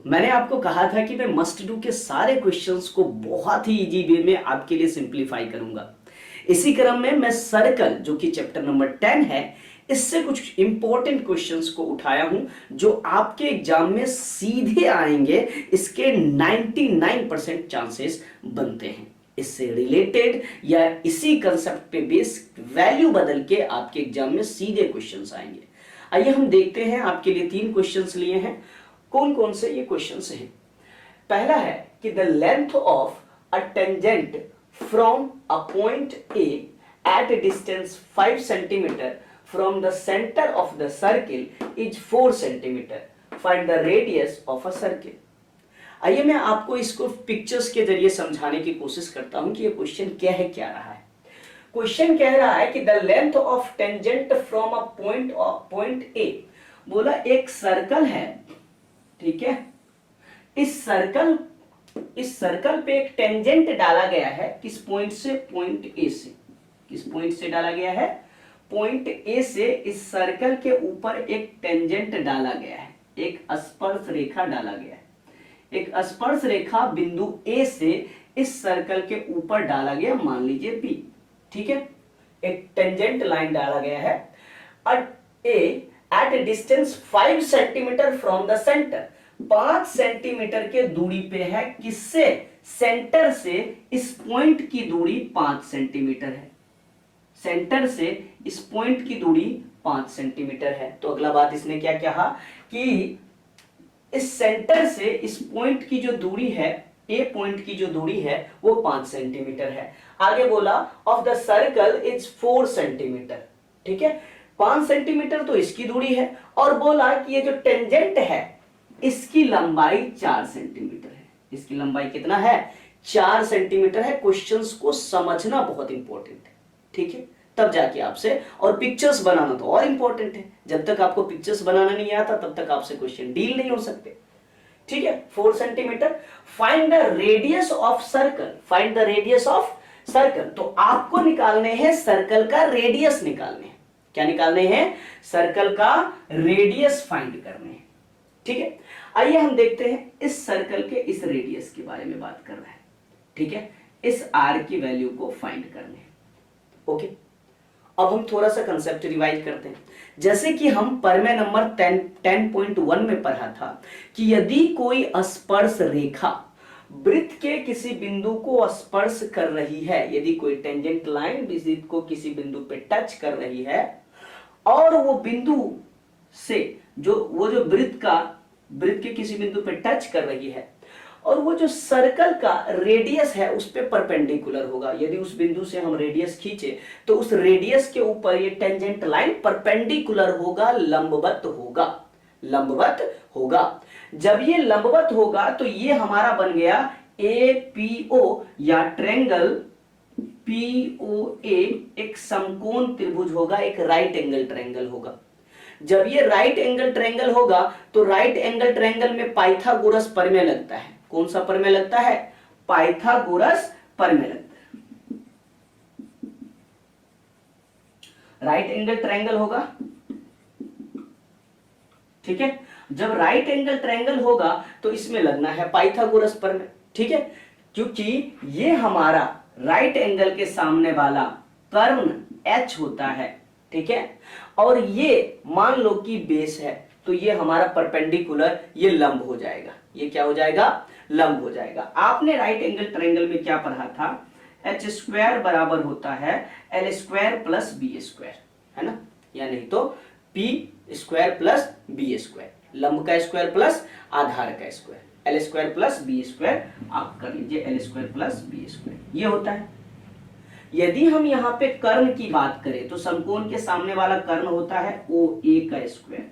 मैंने आपको कहा था कि मैं मस्ट डू के सारे क्वेश्चंस को बहुत ही इजी वे में आपके लिए सिंप्लीफाई करूंगा। इसी क्रम में मैं सर्कल जो कि चैप्टर नंबर 10 है, इससे कुछ इंपॉर्टेंट क्वेश्चंस को उठाया हूं जो आपके एग्जाम में सीधे आएंगे। इसके 99% चांसेस बनते हैं। इससे रिलेटेड या इसी कंसेप्ट पे बेस वैल्यू बदल के आपके एग्जाम में सीधे क्वेश्चंस आएंगे। आइए हम देखते हैं। आपके लिए 3 क्वेश्चंस लिए हैं। कौन कौन से ये क्वेश्चंस हैं? पहला है कि the length of a tangent from a point A at a distance 5 centimetre from the centre of the circle is 4 centimetre. Find the radius of a circle. आइए मैं आपको इसको पिक्चर्स के जरिए समझाने की कोशिश करता हूं कि ये क्वेश्चन क्या रहा है। क्वेश्चन कह रहा है कि the length of tangent from a point ए। बोला एक सर्कल है, ठीक है। इस सर्कल पे एक टेंजेंट डाला गया है। किस पॉइंट से? पॉइंट ए से। किस पॉइंट से डाला गया है? पॉइंट ए से इस सर्कल के ऊपर एक टेंजेंट डाला गया है, एक स्पर्श रेखा डाला गया है। एक स्पर्श रेखा बिंदु ए से इस सर्कल के ऊपर डाला गया, मान लीजिए बी, ठीक है। एक टेंजेंट लाइन डाला गया है at a distance 5 centimetre from the centre. 5 centimetre के दूरी पे है। किससे? सेंटर से इस पॉइंट की दूरी 5 सेंटीमीटर है। सेंटर से इस पॉइंट की दूरी 5 सेंटीमीटर है। तो अगला बात इसने क्या कहा कि इस सेंटर से इस पॉइंट की जो दूरी है, ए पॉइंट की जो दूरी है वो 5 सेंटीमीटर है। आगे बोला of the circle is 4 centimetre, ठीक है। 5 सेंटीमीटर तो इसकी दूरी है और बोला कि ये जो टेंजेंट है इसकी लंबाई 4 सेंटीमीटर है। इसकी लंबाई कितना है? 4 सेंटीमीटर है। क्वेश्चंस को समझना बहुत इंपॉर्टेंट है, ठीक है, तब जाके आपसे, और पिक्चर्स बनाना तो और इंपॉर्टेंट है। जब तक आपको पिक्चर्स बनाना नहीं आता तब तक आपसे क्वेश्चन डील नहीं हो सकते, ठीक है। 4 centimetre. Find the radius of circle. Find the radius of circle. तो आपको निकालने हैं सर्कल का रेडियस निकालने हैं। क्या निकालने हैं? सर्कल का रेडियस फाइंड करने हैं, ठीक है। आइए हम देखते हैं इस सर्कल के इस रेडियस के बारे में बात कर रहे हैं, ठीक है। इस आर की वैल्यू को फाइंड करने हैं, ओके। अब हम थोड़ा सा कंसेप्ट रिवाइज करते हैं। जैसे कि हम परमे नंबर 10.1 में पढ़ा था कि यदि कोई स्पर्श रेखा वृत्त के किसी बिंदु को स्पर्श कर रही है, यदि कोई टेंजेंट लाइन वृत्त को किसी बिंदु पे टच कर रही है और वो बिंदु से जो वृत्त के किसी बिंदु पे टच कर रही है और वो जो सर्कल का रेडियस है उस पे परपेंडिकुलर होगा। यदि उस बिंदु से हम रेडियस खींचे तो उस रेडियस के ऊपर ये टेंजेंट लाइन परपेंडिकुलर होगा, लंबवत होगा। जब ये लंबवत होगा तो ये हमारा बन गया एपीओ या ट्रायंगल पीओए, एक समकोण त्रिभुज होगा, एक राइट एंगल ट्रायंगल होगा। जब ये राइट एंगल ट्रायंगल होगा तो राइट एंगल ट्रायंगल में पाइथागोरस प्रमेय लगता है। कौन सा प्रमेय लगता है? पाइथागोरस प्रमेय लगता है। राइट एंगल ट्रायंगल होगा, ठीक है। जब राइट एंगल ट्रायंगल होगा तो इसमें लगना है पाइथागोरस प्रमेय, ठीक है। क्योंकि ये हमारा राइट एंगल के सामने वाला कर्ण H होता है, ठीक है, और ये मान लो कि बेस है तो ये हमारा परपेंडिकुलर, ये लंब हो जाएगा। ये क्या हो जाएगा? लंब हो जाएगा। आपने राइट एंगल ट्रायंगल में क्या पढ़ा था? एच स्क्वायर बराबर होता है L square plus B square, है ना, या नहीं तो P square plus B square, लंब का स्क्वायर प्लस आधार का square. L square plus B square आप कर लीजिए, L square plus B square, ये होता है। यदि हम यहाँ पे कर्ण की बात करें तो समकोण के सामने वाला कर्ण होता है ओ ए का स्क्वायर,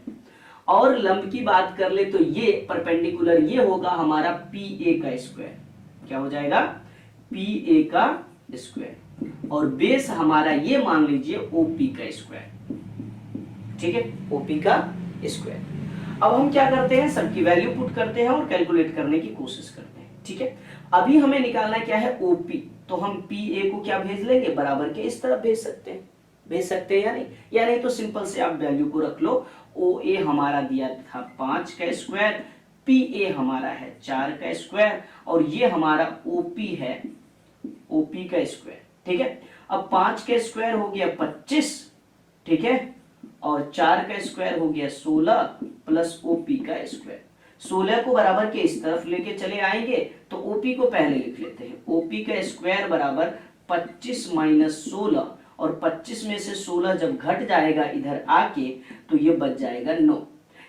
और लंब की बात कर ले तो ये परपेंडिकुलर ये होगा हमारा पी ए का स्क्वायर। क्या हो जाएगा? पी ए का स्क्वायर, और बेस हमारा ये मान लीजिए ओपी का स्क्वायर, ठीक है, ओपी का स्क्वायर। अब हम क्या करते हैं? सबकी वैल्यू पुट करते हैं और कैलकुलेट करने की कोशिश करते हैं, ठीक है। अभी हमें निकालना क्या है? ओपी। तो हम पी ए को क्या भेज लेंगे? बराबर के इस तरफ भेज सकते हैं या नहीं तो सिंपल से आप वैल्यू को रख लो। ओ ए हमारा दिया था 5 का स्क्वायर, पी ए हमारा है 4 का स्क्वायर और ये हमारा ओपी है, ओपी का स्क्वायर, ठीक है। अब 5 का स्क्वायर हो गया 25, ठीक है, और 4 का स्क्वायर हो गया 16 प्लस ओपी का स्क्वायर। 16 को बराबर के इस तरफ लेके चले आएंगे तो ओपी को पहले लिख लेते हैं। ओपी का स्क्वायर बराबर 25 माइनस 16, और 25 में से 16 जब घट जाएगा इधर आके तो ये बच जाएगा 9।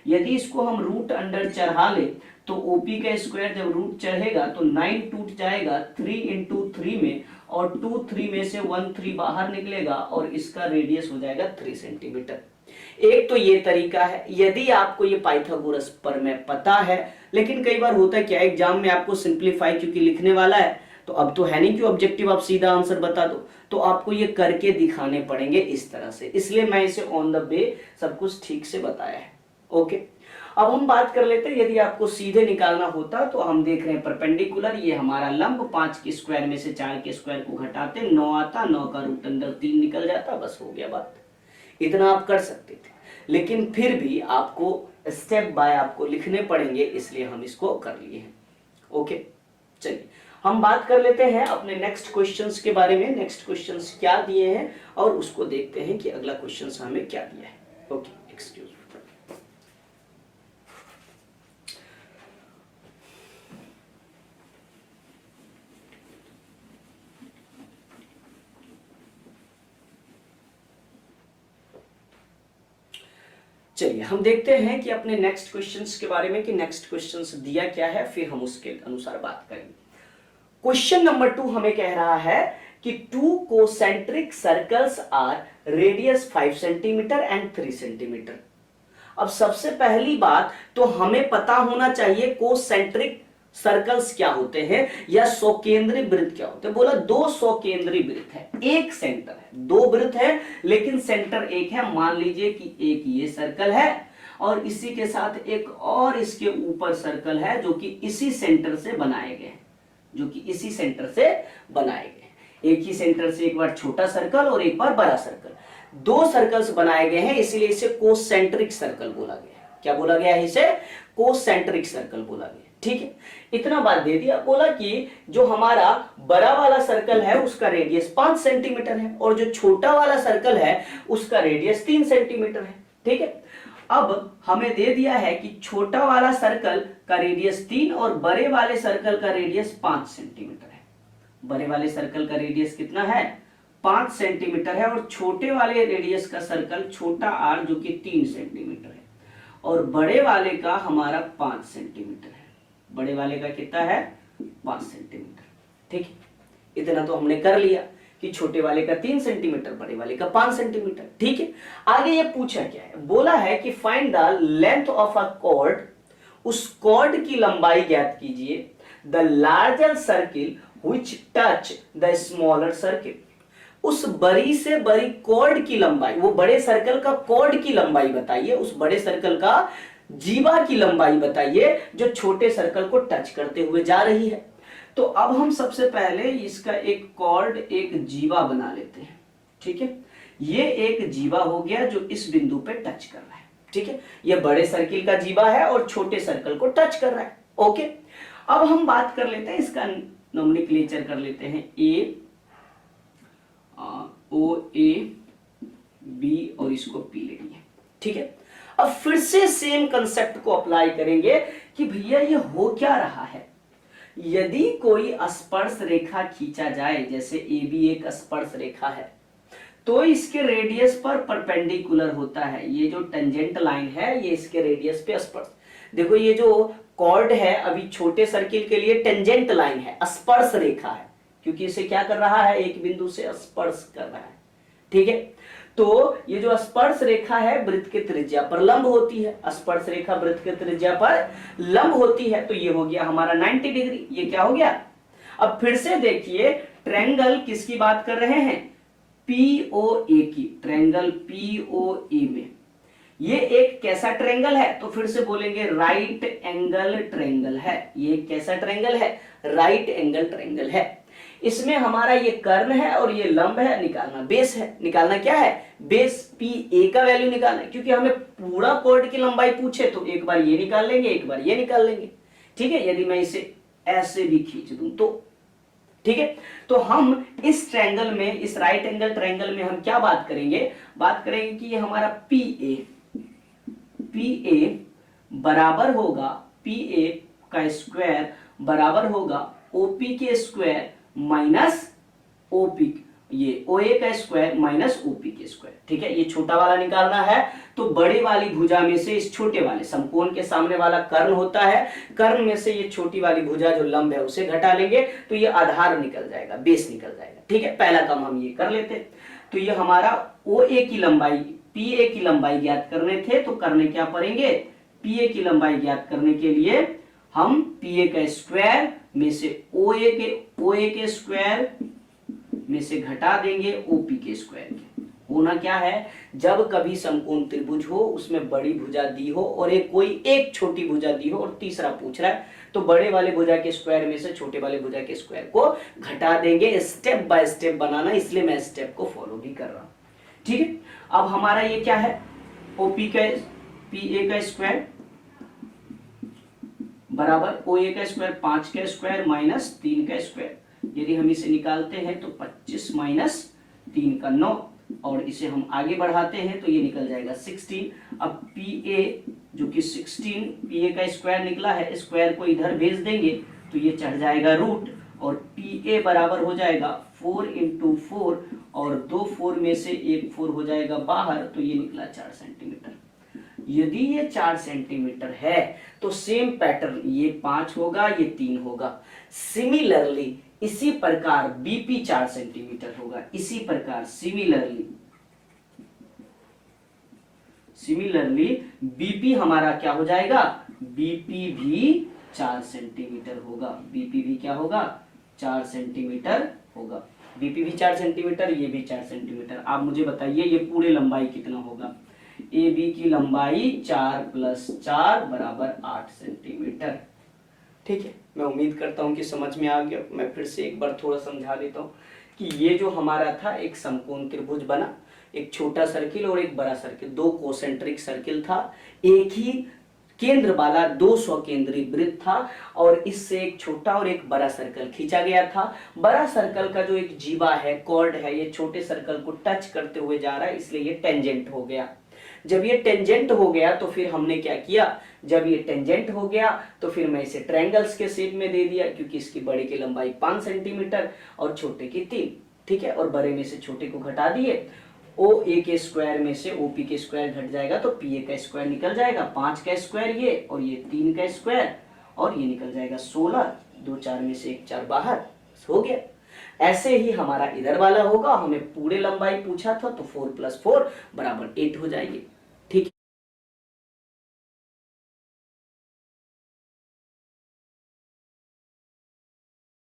यदि इसको हम रूट अंडर चढ़ा ले तो ओपी का स्क्वायर जब रूट चढ़ेगा तो 9 टूट जाएगा 3 इंटू 3 में, और 2 3 में से 1 3 बाहर निकलेगा और इसका रेडियस हो जाएगा 3 सेंटीमीटर। एक तो ये तरीका है यदि आपको ये पाइथागोरस प्रमेय पता है, लेकिन कई बार होता है क्या एग्जाम में आपको सिंप्लीफाई क्योंकि लिखने वाला है तो अब तो है नहीं कि ऑब्जेक्टिव आप सीधा आंसर बता दो, तो आपको ये करके दिखाने पड़ेंगे इस तरह से, इसलिए मैं इसे ऑन द वे सब कुछ ठीक से बताया है। ओके, अब हम बात कर लेते हैं यदि आपको सीधे निकालना होता तो हम देख रहे हैं परपेंडिकुलर, ये हमारा लंब 5 के स्क्वायर में से 4 के स्क्वायर को घटाते 9 आता, 9 का रूट अंडर 3 निकल जाता, बस हो गया बात। इतना आप कर सकते थे, लेकिन फिर भी आपको स्टेप बाय आपको लिखने पड़ेंगे, इसलिए हम इसको कर लिए हैं। ओके, चलिए हम बात कर लेते हैं अपने नेक्स्ट क्वेश्चंस के बारे में। नेक्स्ट क्वेश्चंस क्या दिए हैं और उसको देखते हैं कि अगला क्वेश्चन हमें क्या दिया है। Okay, excuse. चलिए हम देखते हैं कि अपने नेक्स्ट क्वेश्चंस के बारे में कि नेक्स्ट क्वेश्चंस दिया क्या है, फिर हम उसके अनुसार बात करेंगे। क्वेश्चन नंबर 2 हमें कह रहा है कि 2 concentric circles are radius 5 centimetre and 3 centimetre. अब सबसे पहली बात तो हमें पता होना चाहिए कोसेंट्रिक सर्कल्स क्या होते हैं या सौकेंद्री वृत्त क्या होते हैं। बोला 2 सौकेंद्री वृत्त है, एक सेंटर है, 2 वृत्त है लेकिन सेंटर एक है। मान लीजिए कि एक ये सर्कल है और इसी के साथ एक और इसके ऊपर सर्कल है जो कि इसी सेंटर से बनाए गए हैं, जो कि इसी सेंटर से बनाए गए। एक ही सेंटर से एक बार छोटा सर्कल और एक बार बड़ा सर्कल, 2 सर्कल्स बनाए गए हैं, इसलिए इसे कोसेंट्रिक सर्कल बोला गया। क्या बोला गया है? इसे कोसेंट्रिक सर्कल बोला गया। ठीक है, इतना बात दे दिया। बोला कि जो हमारा बड़ा वाला सर्कल है उसका रेडियस 5 सेंटीमीटर है और जो छोटा वाला सर्कल है उसका रेडियस 3 सेंटीमीटर है। ठीक है, अब हमें दे दिया है कि छोटा वाला सर्कल का रेडियस 3 और बड़े वाले सर्कल का रेडियस 5 सेंटीमीटर है। बड़े वाले सर्कल का रेडियस कितना है? 5 सेंटीमीटर है और छोटे वाले रेडियस का सर्कल छोटा आर जो कि 3 सेंटीमीटर है और बड़े वाले का हमारा 5 सेंटीमीटर है। बड़े वाले का कितना है? 5 सेंटीमीटर। ठीक है, इतना तो हमने कर लिया कि छोटे वाले का 3 सेंटीमीटर, बड़े वाले का 5 सेंटीमीटर। ठीक है, आगे ये पूछा क्या है? बोला है कि find the length of a cord, उस कॉर्ड की लंबाई ज्ञात कीजिए, the larger circle which touch the smaller circle. उस बड़ी से बड़ी कॉर्ड की लंबाई, वो बड़े सर्कल का कॉर्ड की लंबाई बताइए, उस बड़े सर्कल का जीवा की लंबाई बताइए जो छोटे सर्कल को टच करते हुए जा रही है। तो अब हम सबसे पहले इसका एक कॉर्ड, एक जीवा बना लेते हैं। ठीक है, ये एक जीवा हो गया जो इस बिंदु पे टच कर रहा है। ठीक है, ये बड़े सर्किल का जीवा है और छोटे सर्कल को टच कर रहा है। ओके, अब हम बात कर लेते हैं, इसका नोमेनक्लेचर कर लेते हैं, ए ओ ए बी और इसको पी लेंगे। ठीक है, अब फिर से सेम कंसेप्ट को अप्लाई करेंगे कि भैया ये हो क्या रहा है। यदि कोई स्पर्श रेखा खींचा जाए, जैसे ए बी एक स्पर्श रेखा है, तो इसके रेडियस पर परपेंडिकुलर होता है। ये जो टेंजेंट लाइन है ये इसके रेडियस पे स्पर्श। देखो ये जो कॉर्ड है अभी छोटे सर्किल के लिए टेंजेंट लाइन है, स्पर्श रेखा है, क्योंकि इसे क्या कर रहा है? एक बिंदु से स्पर्श कर रहा है। ठीक है, तो ये जो स्पर्श रेखा है वृत्त के त्रिज्या पर लंब होती है। स्पर्श रेखा वृत्त के त्रिज्या पर लंब होती है, तो ये हो गया हमारा 90 डिग्री। ये क्या हो गया? अब फिर से देखिए, ट्रायंगल किसकी बात कर रहे हैं? पीओए की। ट्रायंगल पीओए में ये एक कैसा ट्रायंगल है? तो फिर से बोलेंगे राइट एंगल ट्रायंगल है। ये कैसा ट्रायंगल है? राइट एंगल ट्रायंगल है। इसमें हमारा ये कर्ण है और ये लंब है, निकालना बेस है। निकालना क्या है? बेस पी ए का वैल्यू निकालना है, क्योंकि हमें पूरा कॉर्ड की लंबाई पूछे तो एक बार ये निकाल लेंगे, एक बार ये निकाल लेंगे। ठीक है, यदि मैं इसे ऐसे भी खींच दूं तो ठीक है। तो हम इस ट्रायंगल में, इस राइट एंगल ट्रायंगल में हम क्या बात करेंगे? बात करेंगे कि ये हमारा पी ए बराबर होगा, पी ए का स्क्वायर बराबर होगा ओपी के स्क्वायर माइनस ओपी, ये ओ ए का स्क्वायर माइनस ओपी के स्क्वायर। ठीक है, ये छोटा वाला निकालना है तो बड़े वाली भुजा में से इस छोटे वाले समकोण के सामने वाला कर्ण होता है, कर्ण में से ये छोटी वाली भुजा जो लंब है उसे घटा लेंगे तो ये आधार निकल जाएगा, बेस निकल जाएगा। ठीक है, पहला काम हम ये कर लेते हैं। तो ये हमारा ओ ए की लंबाई, पी ए की लंबाई ज्ञात करने थे, तो करने क्या पड़ेंगे? पी ए की लंबाई ज्ञात करने के लिए हम पी ए का स्क्वायर में से ओ ए के स्क्वायर में से घटा देंगे ओपी के स्क्वायर के। होना क्या है? जब कभी समकोण त्रिभुज हो, उसमें बड़ी भुजा दी हो और कोई एक छोटी भुजा दी हो और तीसरा पूछ रहा है, तो बड़े वाले भुजा के स्क्वायर में से छोटे वाले भुजा के स्क्वायर को घटा देंगे। स्टेप बाय स्टेप बनाना, इसलिए मैं स्टेप को फॉलो भी कर रहा हूं। ठीक है, अब हमारा ये क्या है? ओपी का पी ए का स्क्वायर बराबर ओ ए का स्क्वायर 5 का स्क्वायर माइनस 3 का स्क्वायर। यदि हम इसे निकालते हैं तो 25 माइनस 3 का 9, और इसे हम आगे बढ़ाते हैं तो ये निकल जाएगा 16। अब पी ए जो कि 16 पी ए का स्क्वायर निकला है, स्क्वायर को इधर भेज देंगे तो ये चढ़ जाएगा रूट, और पी ए बराबर हो जाएगा 4 इंटू 4, और 2 4 में से एक 4 हो जाएगा बाहर, तो ये निकला 4 सेंटीमीटर। यदि ये 4 सेंटीमीटर है तो सेम पैटर्न, ये 5 होगा, ये 3 होगा। सिमिलरली इसी प्रकार बीपी 4 सेंटीमीटर होगा, इसी प्रकार सिमिलरली बीपी हमारा क्या हो जाएगा? बीपी भी 4 सेंटीमीटर होगा। बीपी भी क्या होगा? 4 सेंटीमीटर होगा। बीपी भी 4 सेंटीमीटर, ये भी 4 सेंटीमीटर। आप मुझे बताइए ये पूरे लंबाई कितना होगा? ए बी की लंबाई 4 + 4 बराबर 8 सेंटीमीटर। ठीक है, मैं उम्मीद करता हूं कि समझ में आ गया। मैं फिर से एक बार थोड़ा समझा देता हूं कि ये जो हमारा था एक समकोण त्रिभुज बना, एक छोटा सर्किल और एक बड़ा सर्किल, दो कोसेंट्रिक सर्किल था, एक ही केंद्र वाला 2 स्वकेंद्री वृत्त था, और इससे एक छोटा और एक बड़ा सर्कल खींचा गया था। बड़ा सर्कल का जो एक जीवा है, कॉर्ड है, ये छोटे सर्कल को टच करते हुए जा रहा है, इसलिए ये टेंजेंट हो गया। जब ये टेंजेंट हो गया तो फिर हमने क्या किया? जब ये टेंजेंट हो गया तो फिर मैं इसे ट्रायंगल्स के शेप में दे दिया, क्योंकि इसकी बड़े की लंबाई 5 सेंटीमीटर और छोटे की 3। ठीक है, और बड़े में से छोटे को घटा दिए, ओ ए के स्क्वायर में से ओपी के स्क्वायर घट जाएगा तो पी ए का स्क्वायर निकल जाएगा, 5 का स्क्वायर ये, और ये 3 का स्क्वायर, और ये निकल जाएगा 16। 2 4 में से एक 4 बाहर हो गया। ऐसे ही हमारा इधर वाला होगा, हमें पूरे लंबाई पूछा था तो 4 + 4 बराबर 8 हो जाएगी।